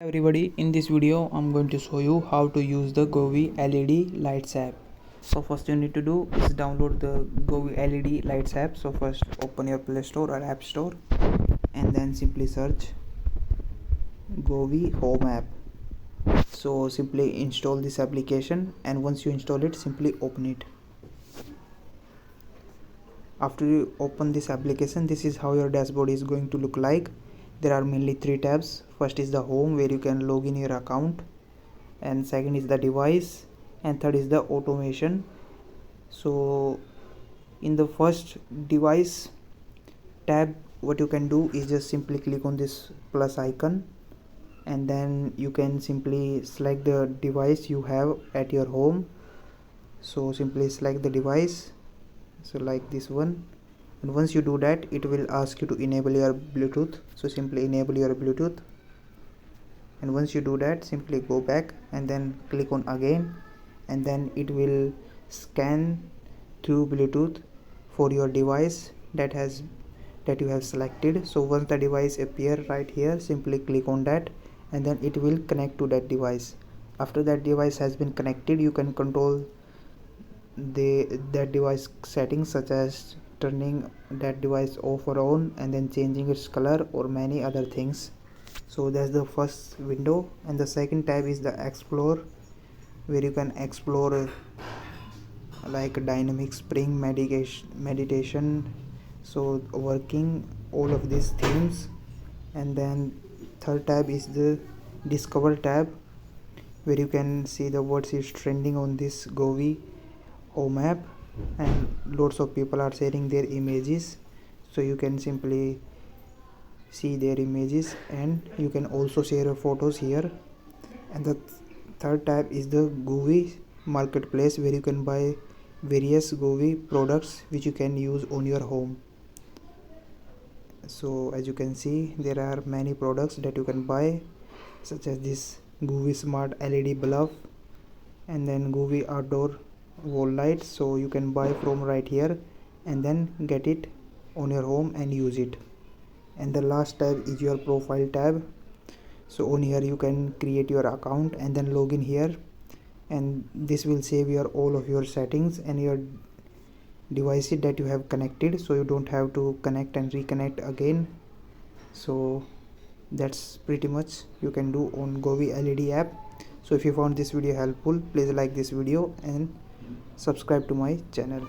Everybody, in this video I'm going to show you how to use the Govee LED lights app. So first you need to do is download the Govee LED lights app. So first open your Play Store or App Store and then simply search Govee Home app. So simply install this application, and once you install it, simply open it. After you open this application, this is how your dashboard is going to look like. There are mainly three tabs. First is the home, where you can log in your account, and second is the device, and third is the automation. So in the first device tab, what you can do is just simply click on this plus icon, and then you can simply select the device you have at your home. So simply select the device, so like this one, and once you do that, it will ask you to enable your Bluetooth. So simply enable your Bluetooth, and once you do that, simply go back and then click on again, and then it will scan through Bluetooth for your device that you have selected. So once the device appear right here, simply click on that, and then it will connect to that device. After that device has been connected, you can control that device settings, such as turning that device off or on, and then changing its color or many other things. So that's the first window, and the second tab is the explore, where you can explore like dynamic spring meditation, so working all of these themes. And then third tab is the discover tab, where you can see the words is trending on this Govee home app, and lots of people are sharing their images, so you can simply see their images, and you can also share your photos here. And the third tab is the Govee marketplace, where you can buy various Govee products which you can use on your home. So as you can see, there are many products that you can buy, such as this Govee smart LED bulb, and then Govee outdoor wall light. So you can buy from right here and then get it on your home and use it. And the last tab is your profile tab. So on here you can create your account and then log in here, and this will save your all of your settings and your devices that you have connected, so you don't have to connect and reconnect again. So that's pretty much you can do on Govee LED app. So if you found this video helpful, please like this video and subscribe to my channel.